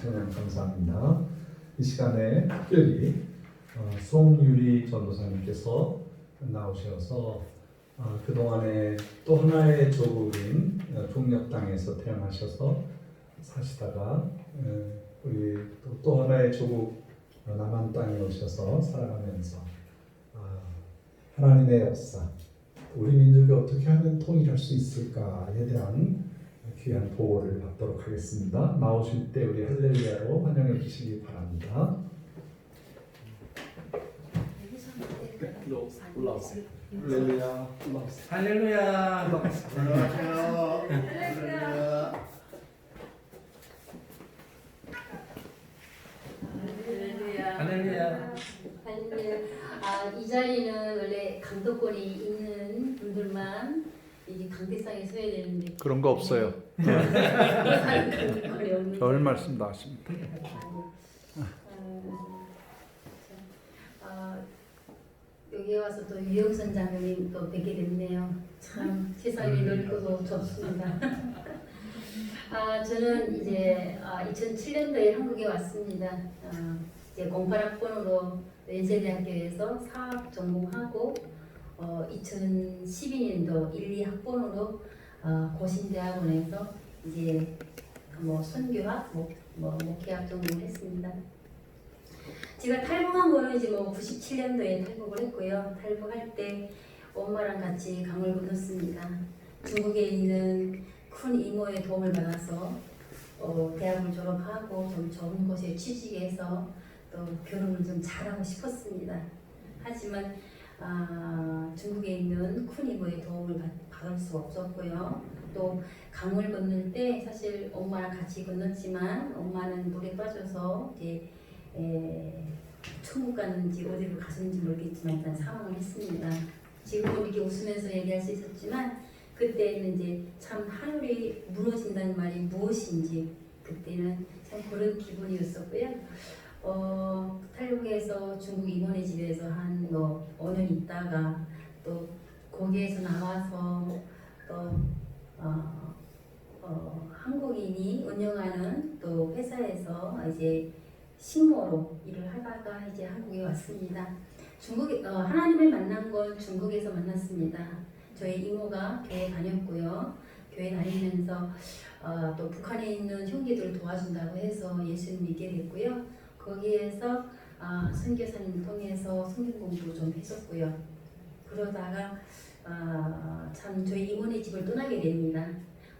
찬양 감사합니다. 이 시간에 특별히 송유리 전도사님께서 나오셔서 그동안에 또 하나의 조국인 종력 땅에서 태어나셔서 사시다가 우리 또 하나의 조국 남한 땅에 오셔서 살아가면서 하나님의 역사, 우리 민족이 어떻게 하면 통일할 수 있을까에 대한 귀한 보고를 받도록 하겠습니다. 나오실 때 우리 할렐루야로 환영해 주시기 바랍니다. 올라오세요. 할렐루야. 할렐루야. 안녕하세요. 할렐루야. 할렐루야. 이 자리는 원래 강도권이 있는 분들만 이제 강대상에 서야 되는데 그런 거 없어요. 강도권이 없는 별 말씀 다 하십니다. 여기 와서 또 유영선 장로님 또 뵙게 됐네요. 참 세상이 넓고도 좁습니다. 저는 이제 2007년도에 한국에 왔습니다. 이제 08학번으로 연세대학교에서 사학 전공하고 2012년도 1, 2학번으로 고신대학원에서 이제 선교학, 목회학 전공을 했습니다. 제가 탈북한 거는 이제 97년도에 탈북을 했고요. 탈북할 때 엄마랑 같이 강을 건넜습니다. 중국에 있는 큰 이모의 도움을 받아서 대학을 졸업하고 좀 좋은 곳에 취직해서 또 결혼을 좀 잘하고 싶었습니다. 하지만 중국에 있는 큰 이모의 도움을 받을 수 없었고요. 또 강을 건널 때 사실 엄마랑 같이 건넜지만 엄마는 물에 빠져서 이제 천국 갔는지 어디로 가셨는지 모르겠지만 일단 사망을 했습니다. 지금은 이렇게 웃으면서 얘기할 수 있었지만 그때는 이제 참 하늘이 무너진다는 말이 무엇인지 그때는 참 그런 기분이었었고요. 탈북해서 중국 이모네 집에서 한 5년 있다가 또 거기에서 나와서 또 한국인이 운영하는 또 회사에서 이제 식모로 일을 하다가 이제 한국에 왔습니다. 하나님을 만난 건 중국에서 만났습니다. 저희 이모가 교회 다녔고요. 교회 다니면서 또 북한에 있는 형제들을 도와준다고 해서 예수님 믿게 됐고요. 거기에서 선교사님 통해서 성경 공부 좀 했었고요. 그러다가 참 저희 이모네 집을 떠나게 됩니다.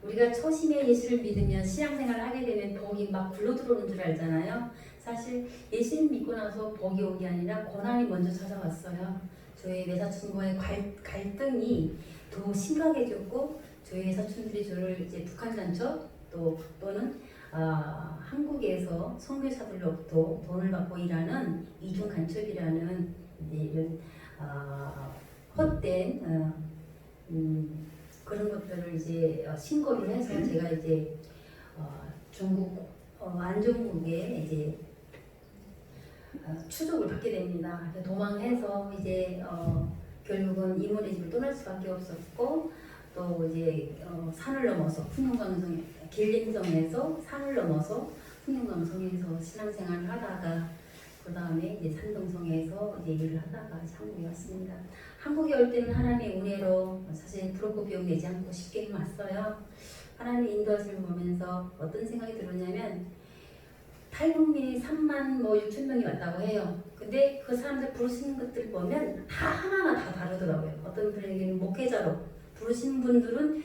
우리가 초심에 예수를 믿으면 신앙생활을 하게 되면 복이 막 굴러 들어오는 줄 알잖아요. 사실 예수님 믿고 나서 복이 온 게 아니라 고난이 먼저 찾아왔어요. 저희 외사촌과의 갈등이 더 심각해졌고 저희 외사촌들이 저를 이제 북한 단처 또는 한국에서 선교사들로부터 돈을 받고 일하는 이중 간첩이라는 이런 헛된 그런 것들을 이제 신고를 해서 제가 이제 중국 안중국에 이제 추적을 받게 됩니다. 도망해서 이제 결국은 이모네 집을 떠날 수밖에 없었고 또 이제 산을 넘어서 풍룡강성에 길림성에서 산을 넘어서 풍룡강성에서 신앙생활을 하다가 그 다음에 이제 산동성에서 이제 일을 하다가 한국에 왔습니다. 한국에 올 때는 하나님의 은혜로 사실 부럽고 비용 내지 않고 쉽게 왔어요. 하나님의 인도하심을 보면서 어떤 생각이 들었냐면 탈북민이 3만 6천 명이 왔다고 해요. 근데 그 사람들 부르시는 것들 보면 다 하나하나 다 다르더라고요. 어떤 분에게는 목회자로 부르신 분들은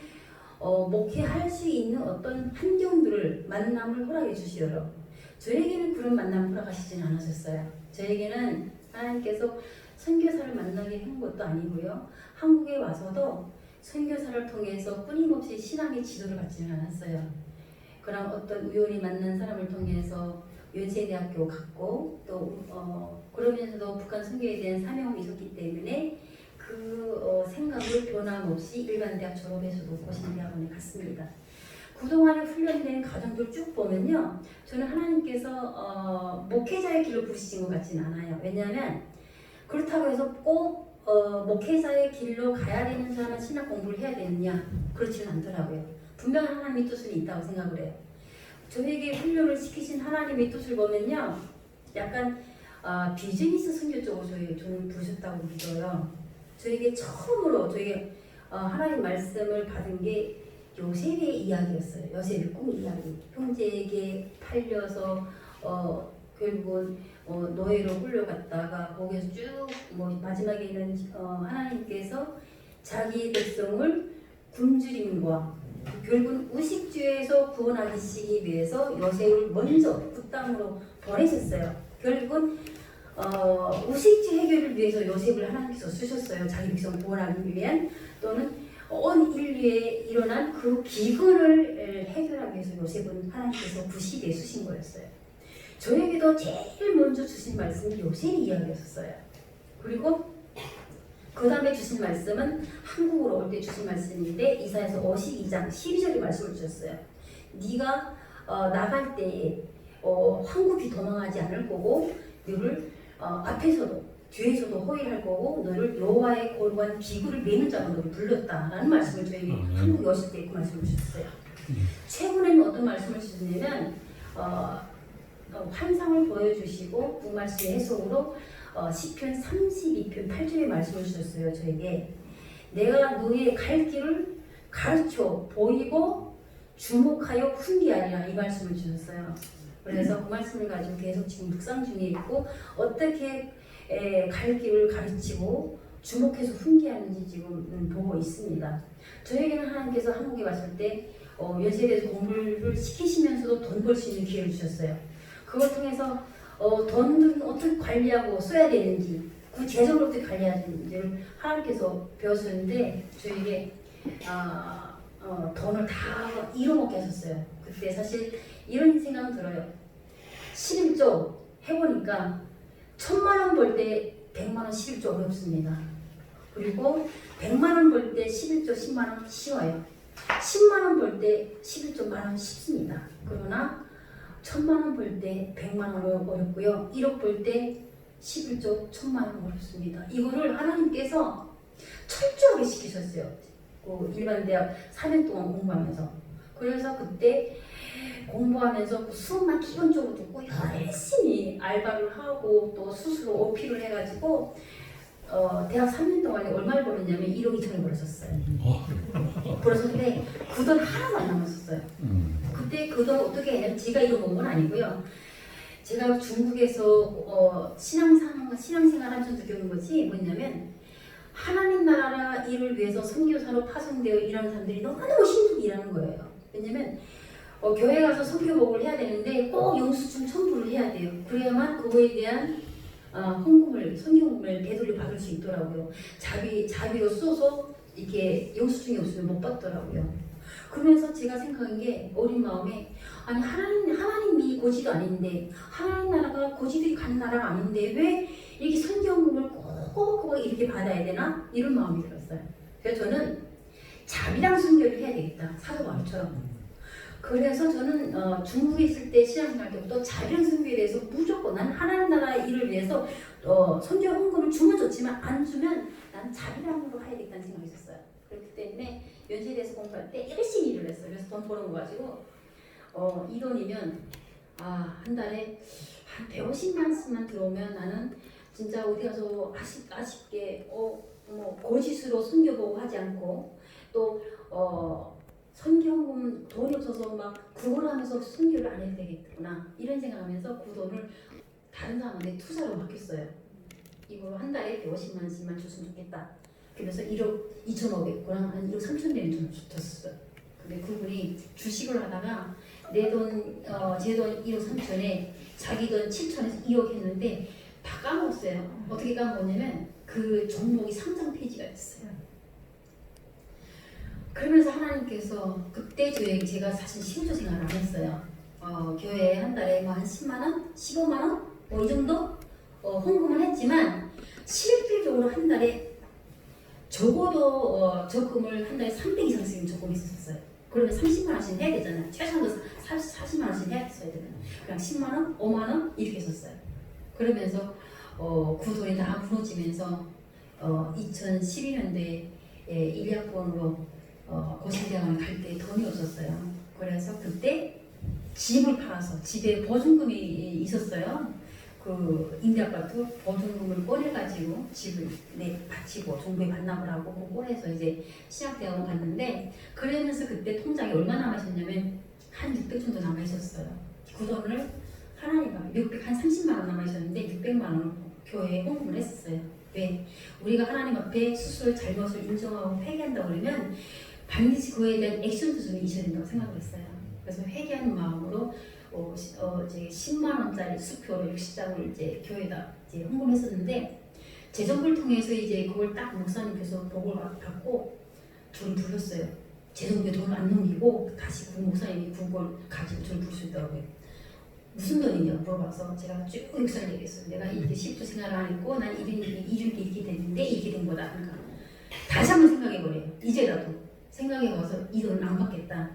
목회할 수 있는 어떤 환경들을 만남을 허락해 주시더라고요. 저에게는 그런 만남을 허락하시진 않으셨어요. 저에게는 하나님께서 선교사를 만나게 한 것도 아니고요. 한국에 와서도 선교사를 통해서 끊임없이 신앙의 지도를 받지는 않았어요. 그런 어떤 우연히 만난 사람을 통해서 연세대학교 갔고 또 그러면서도 북한 선교에 대한 사명이 있었기 때문에 그 생각을 변함없이 일반 대학 졸업해서도 고신대학원에 갔습니다. 그동안에 훈련된 과정들 쭉 보면요. 저는 하나님께서 목회자의 길로 부르시는 것 같지는 않아요. 왜냐하면 그렇다고 해서 꼭 목회자의 길로 가야 되는 사람은 신학 공부를 해야 되느냐? 그렇지는 않더라고요. 분명한 하나님의 뜻은 있다고 생각을 해요. 저에게 훈련을 시키신 하나님의 뜻을 보면요, 약간 비즈니스 선교 쪽으로 저는 부르셨다고 믿어요. 저에게 처음으로 하나님 말씀을 받은 게 요셉의 이야기였어요. 요셉의 꿈 이야기. 형제에게 팔려서 결국은 노예로 끌려갔다가 거기서 쭉 마지막에는 하나님께서 자기 백성을 굶주림과 결국은 의식주에서 구원하시기 위해서 요셉을 먼저 그 땅으로 보내셨어요. 결국은 의식주 해결을 위해서 요셉을 하나님께서 쓰셨어요. 자기 백성을 구원하기 위한, 또는 온 인류에 일어난 그 기근을 해결하기 위해서 요셉은 하나님께서 그 시대에 쓰신 거였어요. 저에게도 제일 먼저 주신 말씀이 요셉의 이야기였어요. 그리고 그 다음에 주신 말씀은 한국으로 올 때 주신 말씀인데 이사야서 52장 12절의 말씀을 주셨어요. 네가 나갈 때에 황급히 도망하지 않을 거고 너를 앞에서도 뒤에서도 호위할 거고 너를 여호와의 거룩한 기구를 메는 자로 너를 불렀다라는 말씀을 저에게 한국에 오실 때 그 말씀을 주셨어요. 최근에는 어떤 말씀을 주셨냐면 환상을 보여주시고 그 말씀의 해석으로 시편 32편 8절의 말씀을 주셨어요. 저에게 내가 너의 갈 길을 가르쳐 보이고 주목하여 훈계하리라, 이 말씀을 주셨어요. 그래서 그 말씀을 가지고 계속 지금 묵상 중에 있고 어떻게 갈 길을 가르치고 주목해서 훈계하는지 지금 보고 있습니다. 저에게는 하나님께서 한국에 왔을 때 연세에 대해서 공부를 시키시면서도 돈 벌 수 있는 기회를 주셨어요. 그걸 통해서 돈을 어떻게 관리하고 써야 되는지, 그 재정을 어떻게 관리해야 되는지를 하나님께서 배웠었는데 저에게 돈을 다 잃어먹게 하셨어요. 그때 사실 이런 생각은 들어요. 11조 해보니까 1000만원 벌 때 100만원 11조 어렵습니다. 그리고 100만원 벌 때 11조 10만원 쉬워요. 10만원 벌 때 11조 만원 쉽습니다. 그러나 1000만원 벌 때 100만원 어렵고요. 1억 벌 때 11조 1000만원 어렵습니다. 이거를 하나님께서 철저하게 시키셨어요. 일반 대학 4년 동안 공부하면서. 그래서 그때 공부하면서 수업만 기본적으로 듣고 열심히 알바를 하고 또 스스로 어필을 해가지고 대학 3년 동안에 얼마를 벌었냐면 1억 2천을 벌었었어요. 벌었는데 그 돈 하나도 안 남았었어요. 그때 그 돈 어떻게 했냐면 제가 잃어먹은 건 아니고요. 제가 중국에서 신앙생활 하면서 느끼는 것이 뭐냐면 하나님 나라 일을 위해서 선교사로 파송되어 일하는 사람들이 너무너무 힘들게 일하는 거예요. 왜냐면 교회 가서 선교복을 해야 되는데 꼭 영수증 첨부를 해야 돼요. 그래야만 그거에 대한 선교금을 되돌려 받을 수 있더라고요. 자비로 써서 이렇게 영수증이 없으면 못 받더라고요. 그러면서 제가 생각한 게 어린 마음에 아니 하나님이 고지도 아닌데 하나님 나라가 고지들이 가는 나라가 아닌데 왜 이렇게 선교금을 꼬박꼬박 이렇게 받아야 되나? 이런 마음이 들었어요. 그래서 저는 자비랑 선교를 해야 되겠다. 사도 바울처럼. 그래서 저는 중국에 있을 때 신앙생활 때부터 자비랑 선교에 대해서 무조건 난 하나님 나라 일을 위해서 선교 헌금을 주면 좋지만 안 주면 난 자비랑으로 해야겠다는 생각이 있었어요. 그렇기 때문에 연세에 대해서 공부할 때 열심히 일을 했어요. 그래서 돈 버는 거 가지고 이 돈이면 한 달에 한 150만 원씩만 들어오면 나는 진짜 어디 가서 아쉽게 거짓으로 선교보고 하지 않고 또 선교금 돈이 없어서 막 구걸하면서 선교를 안 해도 되겠구나 이런 생각하면서 그 돈을 다른 사람한테 투자로 맡겼어요. 이걸로 한 달에 150만 원씩만 줬으면 좋겠다. 그래서 1억 2,500원 한 1억 3천 되는 돈 줬어요. 근데 그분이 주식을 하다가 제 돈 1억 3천에 자기 돈 7천에서 2억 했는데 다 까먹었어요. 어떻게 까먹었냐면 그 종목이 상장 폐지가 됐어요. 그러면서 하나님께서 그때 제가 사실 신조 생활을 안 했어요. 교회에 한 달에 한 10만 원, 15만 원, 이 정도 헌금을 했지만 실질적으로 한 달에 적어도 적금을 한 달에 300 이상씩 적금했었어요. 그러면 30만 원씩 해야 되잖아요. 최소한도 40만 원씩 해야 되잖아요. 그냥 10만 원, 5만 원 이렇게 했었어요. 그러면서 그 돈이 다 무너지면서 2012년도에 1학번으로 고시대학원 갈 때 돈이 없었어요. 그래서 그때 집을 팔아서 집에 보증금이 있었어요. 그 임대아파트 보증금을 꺼내가지고 집을 바치고 정부에 반납을 하고 그 꺼내서 이제 신학대학원 갔는데 그러면서 그때 통장에 얼마 남아있었냐면 한 600 정도 남아있었어요. 그 돈을 하나님 앞에 600, 한 30만 원 남아있었는데 600만 원을 교회에 헌금을 했었어요. 왜? 우리가 하나님 앞에 스스로 잘못을 인정하고 회개한다고 그러면 반드시 그에 대한 액션도 좀 있어야 된다고 생각을 했어요. 그래서 회개하는 마음으로 이제 10만 원짜리 수표로 60장을 이제 교회에다 이제 헌금했었는데 재정부를 통해서 이제 그걸 딱 목사님께서 보고를 받고 저를 불렀어요. 재정부에 돈을 안 넘기고 다시 그 목사님이 그걸 가지고 저를 부를 수 있더라고요. 무슨 돈이냐 물어봐서 제가 쭉 역사를 얘기했어요. 내가 이렇게 10도 생활을 안 했고 난 이렇게 됐는데 이렇게 된 거다. 그러니까 다시 한번 생각해보래요. 이제라도 생각해봐서 이 돈은 안 받겠다.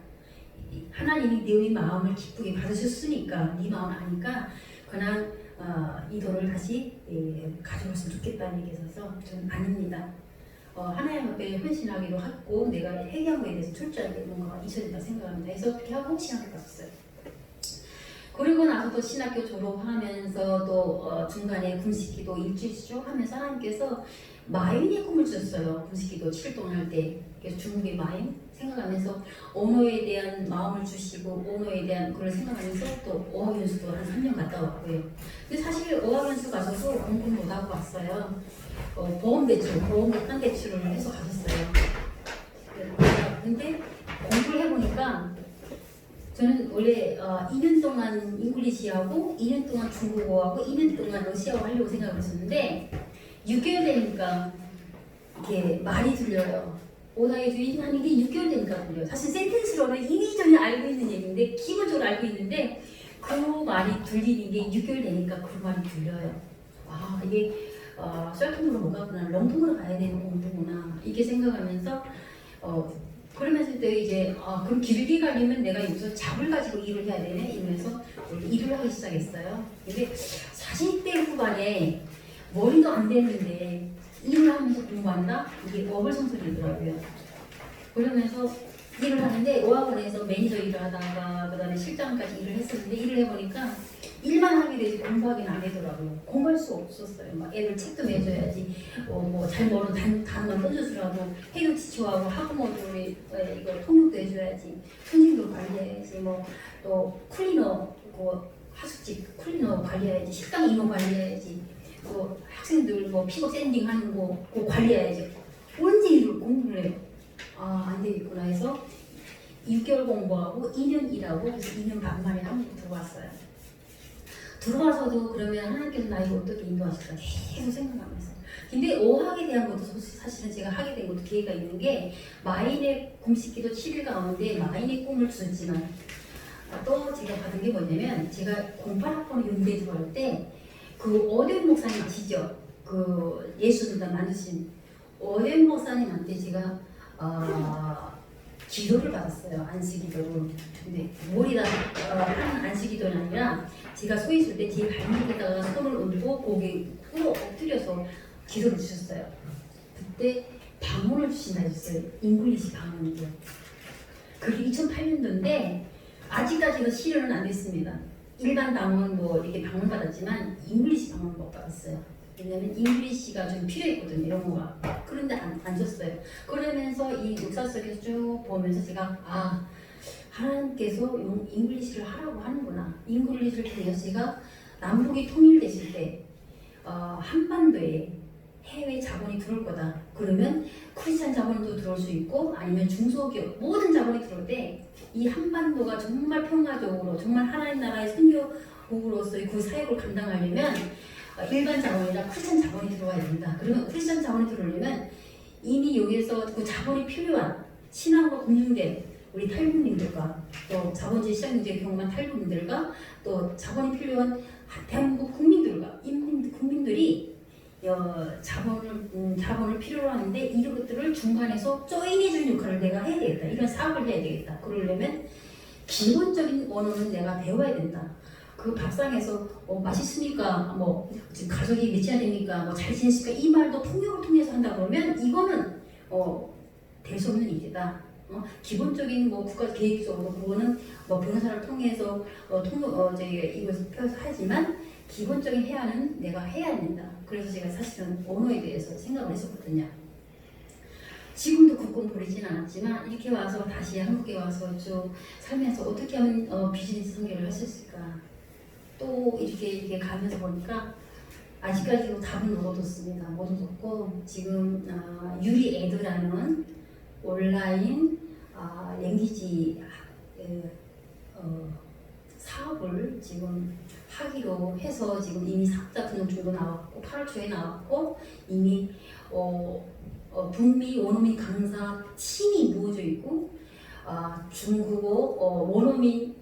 하나님이 너희 마음을 기쁘게 받으셨으니까 네 마음 아니까 그냥 이 돈을 다시 가져갔으면 좋겠다는 얘기가 있어서 저는 아닙니다. 하나님 앞에 헌신하기로 했고 내가 회개한 거에 대해서 철저하게 뭔가 있어야 된다 생각합니다. 그래서 그렇게 하고 신학교 갔어요. 그리고 나서도 신학교 졸업하면서 또 중간에 금식기도 일주일씩 하면서 하나님께서 마인의 꿈을 주셨어요. 금식기도 7일 동안 할 때. 그래서 중국의 마인 생각하면서 언어에 대한 마음을 주시고 언어에 대한 그걸 생각하면서 또 어학연수도 한 3년 갔다 왔고요. 근데 사실 어학연수 가서도 공부 못하고 왔어요. 보험대출, 보험약관대출을 해서 가셨어요. 근데 공부를 해보니까 저는 원래 2년 동안 잉글리시하고 2년 동안 중국어하고 2년 동안 러시아어 하려고 생각을 했었는데 6개월 되니까 이렇게 말이 들려요. 오다의 주인 하는 게 6개월 되니까 들려요. 사실 센텐스로는 이미 전에 알고 있는 얘기인데 기본적으로 알고 있는데 그 말이 들리는 게 6개월 되니까 그 말이 들려요. 아 이게 썰통으로 못 가구나, 롱통으로 가야 되는 공부구나 이렇게 생각하면서 그러면서 또 이제 그럼 길게 가려면 내가 여기서 잡을 가지고 일을 해야 되네 이러면서 일을 하기 시작했어요. 근데 40대 후반에 머리도 안 됐는데 일을 하면서 공부한다? 이게 어불성설이더라고요. 그러면서 일을 하는데 어학원에서 매니저 일을 하다가 그 다음에 실장까지 일을 했었는데 일을 해보니까 일만 하게 되지 공부하기는 안 되더라고요. 공부할 수 없었어요. 막 애들 책도 내줘야지, 뭐 잘 모르는 단어만 던져주라고 해도 지초하고 학부모들 이거 통역도 해줘야지, 선생님도 관리해야지, 뭐 또 클리너, 하숙집 클리너 관리해야지, 식당 임원 관리해야지, 또 학생들 뭐 픽업 샌딩하는 거 그거 관리해야지. 언제 이걸 공부를 해요? 안 되겠구나 해서 6개월 공부하고 2년 일하고 그래서 2년 반 만에 한국 들어왔어요. 들어와서도 그러면 하나님께서 나에게 어떻게 인도하실까 계속 생각하면서. 근데 어학에 대한 것도 사실은 제가 하게 된 것도 기회가 있는 게 마인의 금식기도 7일 가운데 마인의 꿈을 주셨지만 또 제가 받은 게 뭐냐면 제가 08학번 연대에 들어갈 때 그 오대훈 목사님 아시죠? 그 예수님과 만드신 오대훈 목사님한테 제가 기도를 받았어요. 안식기도를. 근데 뭘이라 하는 안식기도는 아니라 제가 서 있을 때 제 발목에다가 손을 얹고 고개 꿇어 엎드려서 기도를 주셨어요. 그때 방언을 주신다 했어요. 잉글리시 방언이요. 그게 2008년도인데 아직까지는 실현은 안 됐습니다. 일반 방언 뭐 이렇게 방언 받았지만 잉글리시 방언 못 받았어요. 왜냐면 잉글리시가 좀 필요했거든요. 영어가. 그런데 안 줬어요. 그러면서 이 역사 속에서 쭉 보면서 제가 하나님께서 잉글리시를 하라고 하는구나. 잉글리시를 통해서 제가 남북이 통일되실 때 한반도에 해외 자본이 들어올 거다. 그러면 크리스찬 자본도 들어올 수 있고 아니면 중소기업 모든 자본이 들어올 때 이 한반도가 정말 평화적으로 정말 하나님 나라의 선교국으로서의 그 사역을 감당하려면 일반 자본이나 크리스찬 자본이 들어와야 된다. 그러면 크리스찬 자본이 들어오려면 이미 여기에서 그 자본이 필요한 신앙과 공중된 우리 탈북민들과 또 자본주의 시장경제 경험한 탈북민들과 또 자본이 필요한 대한민국 국민들과 국민들이 자본을 필요로 하는데 이런 것들을 중간에서 조인해주는 역할을 내가 해야 되겠다. 이런 사업을 해야 되겠다. 그러려면 기본적인 언어는 내가 배워야 된다. 그 밥상에서 맛있습니까? 뭐 지금 가족이 몇이나 됩니까? 뭐 잘 지내십니까? 이 말도 통역을 통해서 한다 그러면 이거는 될 수 없는 일이다. 기본적인 뭐 국가 계획적으로 그거는 뭐 변호사를 통해서 이것을 하지만 기본적인 해야는 내가 해야 된다. 그래서 제가 사실은 언어에 대해서 생각을 했었거든요. 지금도 국권 버리진 않았지만 이렇게 와서 다시 한국에 와서 쭉 살면서 어떻게 하면 비즈니스 성격을 할 수 있을까? 또 이렇게 가면서 보니까 아직까지도 답은 못 얻었습니다. 못 얻었고 지금 유리에드라는 온라인 랭귀지 사업을 지금 하기로 해서 지금 이미 사업자 등록증도 나왔고 8월 초에 나왔고 이미 북미 원어민 강사 팀이 모여져 있고 중국어 원어민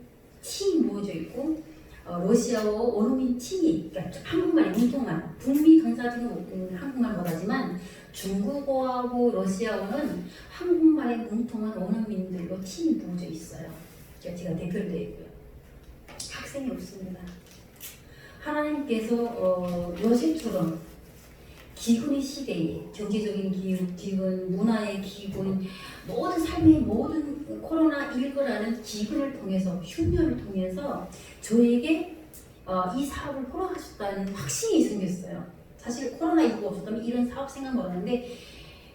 팀이 모여져 있고 러시아어 원어민 팀이 그러니까 한국말 융통한 북미 강사 등록은 한국말 못하지만 중국어하고 러시아어는 한국말에 뭉통한 원어민들로 팀이 모여져 있어요. 그러니까 제가 대표로 되어 있고요. 학생이 없습니다. 하나님께서 요새처럼 기근의 시대에 경제적인 기근, 문화의 기근, 모든 삶의 모든 코로나19라는 기근을 통해서 흉년을 통해서 저에게 이 사업을 허락하셨다는 확신이 생겼어요. 사실 코로나19가 없었다면 이런 사업 생각 못 하는데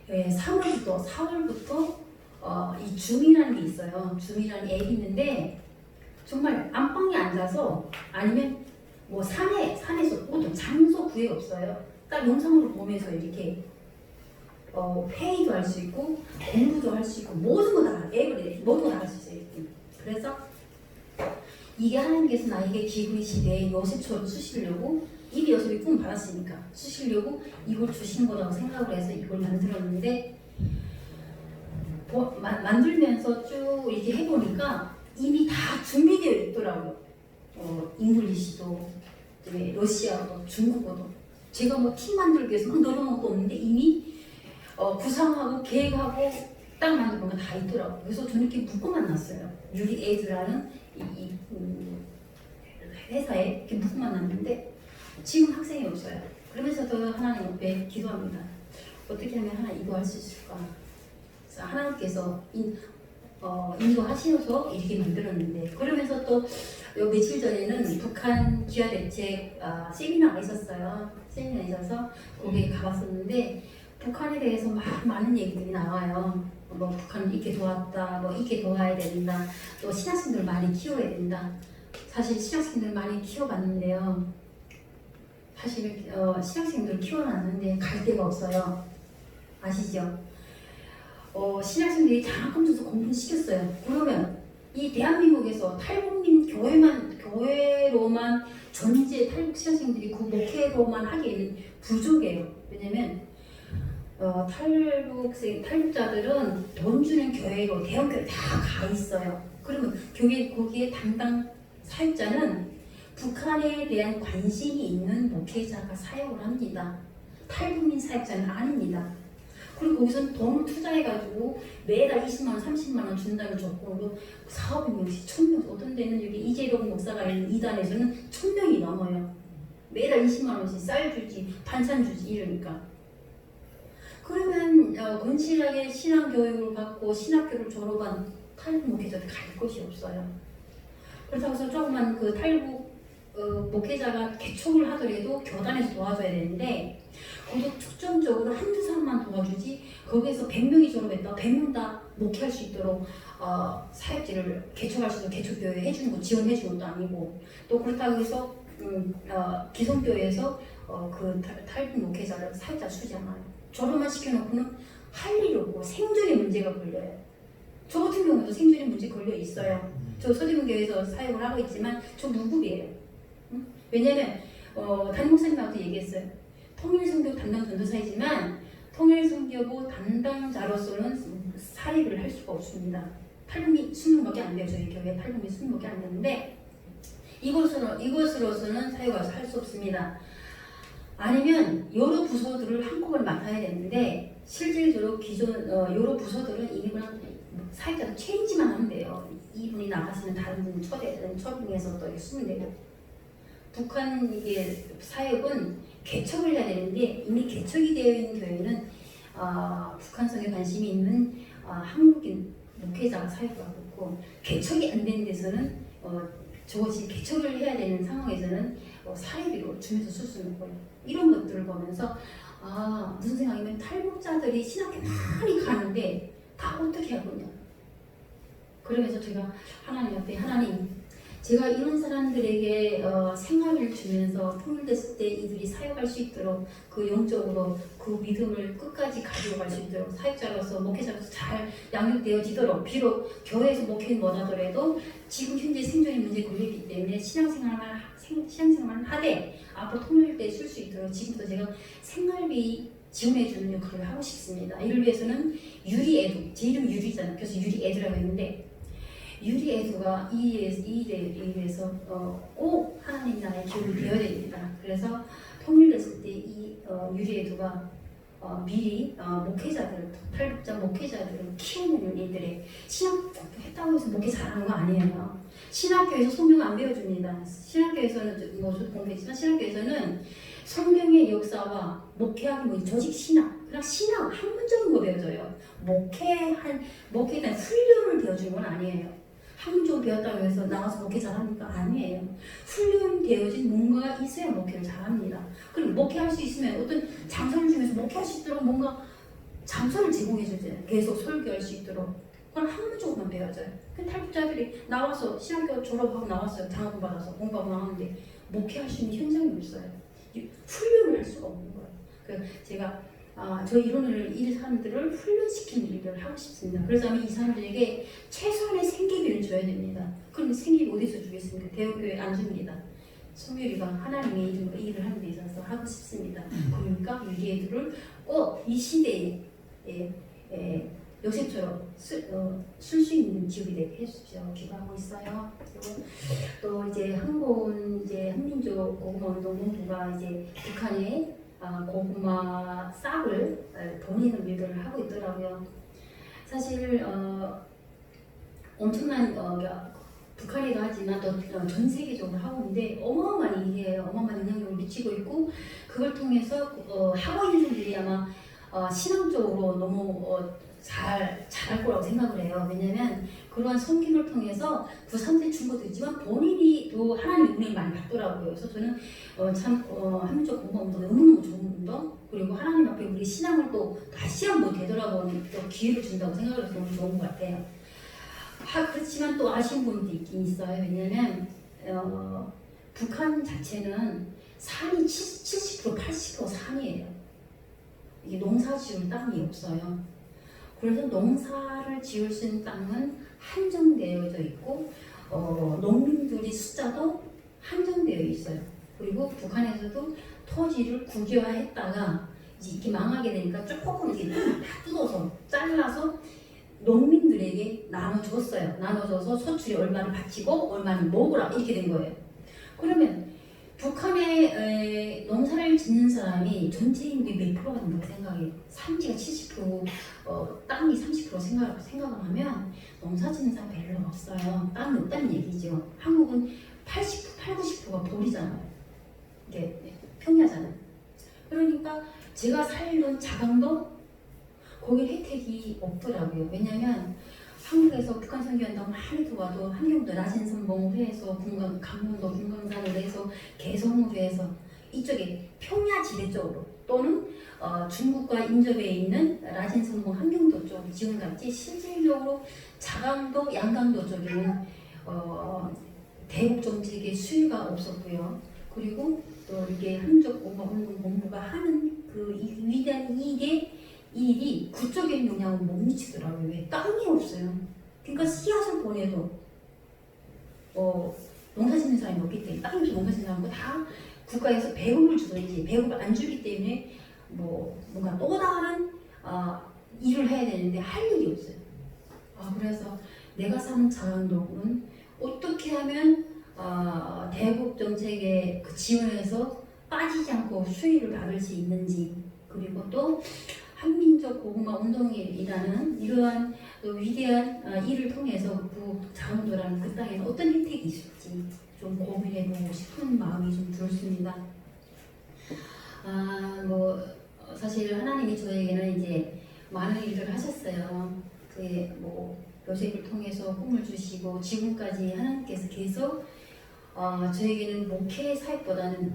4월부터 이 줌이라는 게 있어요. 줌이라는 앱이 있는데 정말 안방에 앉아서 아니면 뭐 산에서 보통 장소 구애 없어요. 딱 영상으로 보면서 이렇게 회의도 할 수 있고 공부도 할 수 있고 모든 거 다 앱을 모든 거 다 할 수 있어요. 그래서 이게 하나님께서 나에게 기근의 시대에 요셉처럼 쓰시려고 이미 요셉이 꿈 받았으니까 쓰시려고 이걸 주신 거라고 생각을 해서 이걸 만들었는데 만들면서 쭉 이렇게 해보니까 이미 다 준비되어 있더라고요. 잉글리시도 러시아어도 중국어도 제가 뭐 팀 만들기 위해서 막 노력한 것도 없는데 이미 구상하고 계획하고 딱 만든 건 다 있더라고요. 그래서 저는 이렇게 묶고 만났어요. 유리에이드라는 이 회사에 이렇게 묶고 만났는데 지금 학생이 없어요. 그러면서도 하나님 앞에 기도합니다. 어떻게 하면 하나 이거 할 수 있을까? 그래서 하나님께서 인도하셔서 이렇게 만들었는데 그러면서 또 며칠 전에는 북한 기아 대책 세미나가 있었어요. 세미나 있어서 거기에 가봤었는데 북한에 대해서 많은 얘기들이 나와요. 뭐 북한을 이렇게 도왔다, 뭐 이렇게 도와야 된다, 또 신학생들 많이 키워야 된다. 사실 신학생들 많이 키워봤는데요. 사실 신학생들 키워놨는데 갈 데가 없어요. 아시죠? 신학생들이 장학금 줘서 공부를 시켰어요. 그러면 이 대한민국에서 탈북민 교회로만 전체 탈북 신학생들이 그 목회로만 하기에는 부족해요. 왜냐면 탈북자들은 돈 주는 교회로 대형 교회 다 가 있어요. 그러면 거기에 담당 사역자는 북한에 대한 관심이 있는 목회자가 사역을 합니다. 탈북민 사역자는 아닙니다. 그리고 거기서 돈을 투자해가지고 매달 20만원, 30만원 준다는 조건으로 400명씩 1000명, 어떤 데는 여기 이재동 목사가 있는 이단에서는 1000명이 넘어요. 매달 20만원씩 쌀 주지, 반찬 주지 이러니까. 그러면 건실하게 신앙교육을 받고 신학교를 졸업한 탈북 목회자들 갈 곳이 없어요. 그렇다고 해서 조그만 그 탈북 목회자가 개척을 하더라도 교단에서 도와줘야 되는데 거기서 특정적으로 한두 사람만 도와주지 거기에서 100명이 졸업했다 100명 다 목회할 수 있도록 사역지를 개척할 수 있는 개척교회 해주는 거 지원해주는 것도 아니고 또 그렇다고 해서 기성교회에서 그 탈북 목회자를 사역자 수잖아요. 졸업만 시켜놓고는 할 일이 없고 생존의 문제가 걸려요. 저 같은 경우도 생존의 문제 걸려 있어요. 저 서대문교회에서 사역을 하고 있지만 저 무급이에요. 왜냐면 담임 목사님하고도 얘기했어요. 통일선교 담당 전도사이지만 통일선교부 담당자로서는 사역을 할 수가 없습니다. 탈북이 20명밖에 안 돼요. 저희 교회 탈북이 20명밖에 안 되는데 이것으로서는 사역을 할 수 없습니다. 아니면 여러 부서들을 한꺼번에 맡아야 되는데 실질적으로 기존 여러 부서들은 이미 그냥 사역자도 체인지만 하면 돼요. 이분이 나가시면 다른 분 초빙해서 또 쓰면 되고 북한 이게 사역은 개척을 해야 되는데 이미 개척이 되어 있는 교회는 북한성에 관심이 있는 한국인 목회자가 사역하고 있고 개척이 안 되는 데서는 저것이 개척을 해야 되는 상황에서는 사례비로 주면서 쓸 수 있는 거예요. 이런 것들을 보면서 무슨 생각이면 탈북자들이 신학교 많이 가는데 다 어떻게 하거든요. 그러면서 제가 하나님 앞에 제가 이런 사람들에게 생활을 주면서 통일됐을 때 이들이 사역할 수 있도록 그 영적으로 그 믿음을 끝까지 가지고 갈 수 있도록 사역자로서 목회자로서 잘 양육되어지도록 비록 교회에서 목회는 못하더라도 지금 현재 생존의 문제에 걸리기 때문에 신앙생활을 하되 앞으로 통일될 수 있도록 지금부터 제가 생활비 지원해주는 역할을 하고 싶습니다. 이를 위해서는 유리애두, 제 이름 유리잖아요. 그래서 유리애두라고 했는데 유리애두가 이 일에 의해서 꼭 하나님 나라의 기업이 되어야 됩니다. 그래서 통일됐을 때 이 유리애두가 미리 목회자들, 탈북자 목회자들을 키우는 일들의 신학교 했다고 해서 목회 잘하는 거 아니에요. 신학교에서 성경 안 배워줍니다. 신학교에서는 공부했지만 신학교에서는 성경의 역사와 목회하기 조직 신학, 그냥 신학 한 문적인 거 배워줘요. 목회에 대한 훈련을 배워주는 건 아니에요. 한 문종 배웠다고 해서 나와서 목회 잘합니까? 아니에요. 훈련되어진 뭔가가 있어야 목회를 잘합니다. 그럼 목회할 수 있으면 어떤 장소를 주면서 목회할 수 있도록 뭔가 장소를 제공해 주잖아요. 계속 설교할 수 있도록. 그걸 한 문종만 배워줘요. 그 탈북자들이 나와서 신학교 졸업하고 나왔어요. 장학금 받아서 공부하고 나왔는데 목회할 수 있는 현장이 없어요. 훈련을 할 수가 없는 거예요. 그래서 제가 저 이 사람들을 훈련시키는 일을 하고 싶습니다. 그래서 이 사람들에게 최소한의 생계비를 줘야 됩니다. 그런데 생계비 어디서 주겠습니까? 대형교회 안 줍니다. 성유리가 하나님의 이름으로 이 일을 하는 데 있어서 하고 싶습니다. 그러니까 우리 애들을 꼭 이 시대에 요셉처럼 쓸 수 있는 기업이 되게 해주십시오. 기도하고 있어요. 그리고 또 이제 한민족 고구마운동본부가 이제 북한에 고구마 싹을 보내는 일들을 하고 있더라고요. 사실 엄청난 북한이도 하지만 또 전 세계적으로 하고 있는데 어마어마한 일이에요. 어마어마한 영향력을 미치고 있고 그걸 통해서 하고 있는 분들이 아마 신앙적으로 너무 잘할 거라고 생각을 해요. 왜냐면 그러한 섬김을 통해서 부산대 중고도있지만 본인이 또 하나님의 은혜를 많이 받더라고요. 그래서 저는 한민족 공부운동 너무너무 좋은 운동, 그리고 하나님 앞에 우리 신앙을 또 다시 한번 되돌아보는 또 기회를 준다고 생각을 해서 너무 좋은 것 같아요. 그렇지만 또 아쉬운 부분도 있긴 있어요. 왜냐면 북한 자체는 산이 70% 80% 산이에요. 이게 농사 지을 땅이 없어요. 그래서 농사를 지을 수 있는 땅은 한정되어져 있고 농민들의 숫자도 한정되어 있어요. 그리고 북한에서도 토지를 국유화했다가 이제 이렇게 망하게 되니까 조금 이렇게 다 뜯어서 잘라서 농민들에게 나눠줬어요. 나눠줘서 소출이 얼마를 바치고 얼마를 먹으라 이렇게 된 거예요. 그러면 북한에 농사를 짓는 사람이 전체 인구의 몇 프로가 된다고 생각해요? 산지가 70%, 땅이 30% 생각을 하면 농사 짓는 사람 별로 없어요. 땅이 없다는 얘기죠. 한국은 80%, 90%가 돌이잖아요. 이게 평야잖아요. 그러니까 제가 살던 자강도 거기 혜택이 없더라고요. 왜냐면 한국에서 북한 선교한다고 많이 들어와도 한경도 라진선봉을 해서 강원도 금강산을 해서 개성으로 해서 이쪽에 평야지대 쪽으로 또는 중국과 인접해 있는 라진선봉 한경도 쪽으로 지원 갔지 실질적으로 자강도 양강도 쪽에는 대북 정책의 수요가 없었고요. 그리고 또 이게 한민족 공부가 하는 그 위대한 일이 그쪽에 영향을 못 미치더라고요. 왜? 땅이 없어요. 그러니까 씨앗을 보내도 농사 짓는 사람이 없기 때문에 땅이 없어 농사 짓는 사람은 다 국가에서 배급을 주든지 배급을 안 주기 때문에 뭔가 또 다른 일을 해야 되는데 할 일이 없어요. 그래서 내가 사는 자강동은 어떻게 하면 대북 정책의 그 지원에서 빠지지 않고 수혜를 받을 수 있는지, 그리고 또 한민족 고구마 운동이라는 이러한 위대한 일을 통해서 자원도라는 그 땅에는 어떤 혜택이 있을지 좀 고민해보고 싶은 마음이 좀 들었습니다. 사실 하나님이 저에게는 이제 많은 일을 하셨어요. 그의 뭐 요셉을 통해서 꿈을 주시고 지금까지 하나님께서 계속 저에게는 목회 사역보다는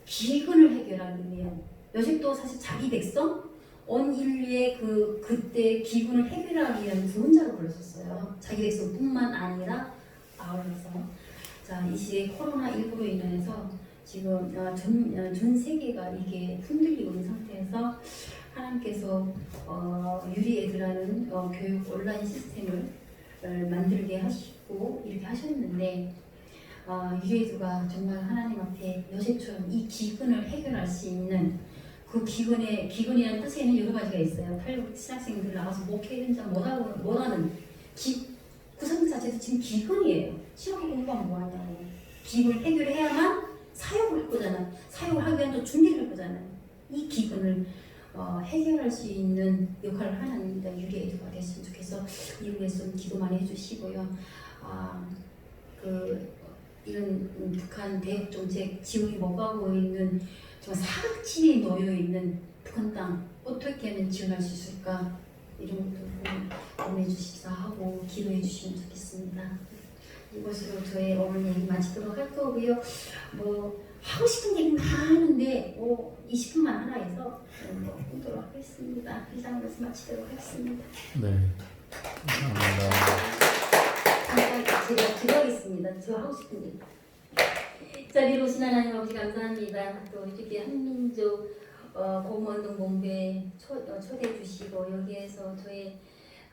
기근을 해결하기 위해 요셉도 사실 자기 백성 온 인류의 그때 기근을 해결하기 위한 구원자로 불렀었어요. 자기 백성뿐만 아니라 아울러서 이 시기에 코로나19로 인해서 지금 전 세계가 이게 흔들리고 있는 상태에서 하나님께서 유리애드라는 교육 온라인 시스템을 만들게 하시고 이렇게 하셨는데 유리애드가 정말 하나님 앞에 요셉처럼 이 기근을 해결할 수 있는 그 기근이라는 뜻에는 여러 가지가 있어요. 탈북 신학생들 나가서 목회 현장 못하는 그 상태 자체도 지금 기근이에요. 시험 공부하면 뭐하냐고. 기근을 해결해야만 사역을 할 거잖아요. 사역을 하기 위한 또 준비를 할 거잖아요. 이 기근을 해결할 수 있는 역할을 하는 유리애드가 됐으면 좋겠어. 이후에 좀 기도 많이 해주시고요. 이런 북한 대북 정책 지원이 못 가고 있는 정말 사각지대에 놓여 있는 북한 땅 어떻게 하면 지원할 수 있을까 이런 것도 고민해 주시기도 하고 기도해 주시면 좋겠습니다. 이것으로 저의 오늘 얘기 마치도록 할 거고요. 뭐 하고 싶은 얘기 많은데 20분만 하라 해서 끊도록 하겠습니다. 이상으로서 마치도록 하겠습니다. 네. 감사합니다. 제가 기도하겠습니다. 저 하고 싶은 얘기. 자비로 오신 하나님 아버지 감사합니다. 또 이렇게 한민족 고모운동 본부에 초대해 주시고 여기에서 저의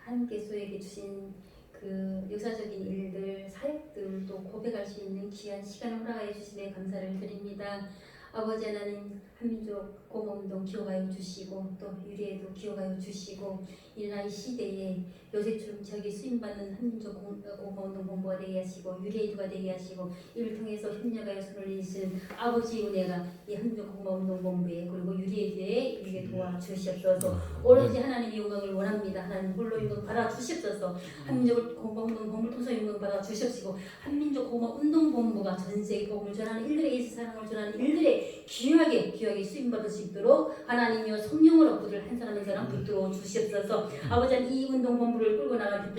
하나님께서에게 주신 그 역사적인 일들, 사역들 또 고백할 수 있는 귀한 시간을 허락해 주시네 감사를 드립니다. 아버지 하나님 한민족 고모운동 기억하여 주시고 또 유리에도 기억하여 주시고 이날 시대에 요새처럼 저기 쓰임받는 한민족 고모운동 본부가 되게 하시고 유리에도가 되게 하시고 이를 통해서 협력하여 손을 내신 아버지의 은혜가 이 한민족 고모운동 본부에 그리고 유리에도에 이렇게 도와주시옵소서. 오로지 하나님의 영광을 원합니다. 하나님 홀로 영광 받아 주시옵소서. 한민족 고모운동 본부를 통해서 영광 받아 주시옵시고 한민족 고모운동 본부가 전 세계 복음을 전하는 일들의 예수 사랑을 전하는 일들의 귀하게 수임받을 수 있도록 하나님이여 성령으로 그들 한 사람 한 사람 붙들어 주시옵소서. 아버지 이 운동 본부를 끌고 나간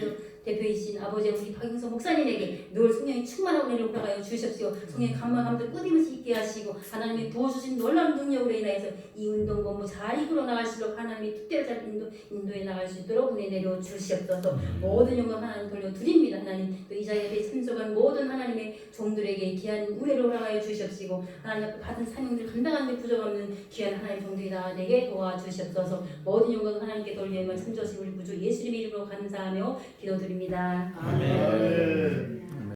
대표이신 아버지 우리 박영선 목사님에게 늘 성령이 충만한 은혜를 허락하여 주시옵시고 성령의 감마감도 끊임없이 있게 하시고 하나님이 부어주신 놀라운 능력으로 인하여서 이 운동 본부 잘 이끌어 나갈수록 하나님이 뜻대로 잘 인도해 나갈 수 있도록 은혜 내려 주시옵소서. 모든 영광 하나님 돌려드립니다. 하나님 또 이 자리에 참석한 모든 하나님의 종들에게 귀한 은혜를 허락하여 주시옵시고 하나님 앞에 받은 사명들 감당하는 데 부족없는 귀한 하나님 종들이다 내게 도와주시옵소서. 모든 영광 하나님께 돌리며 참조하신 우리 구주 예수님의 이름으로 감사하며 기도드립니다. 아멘.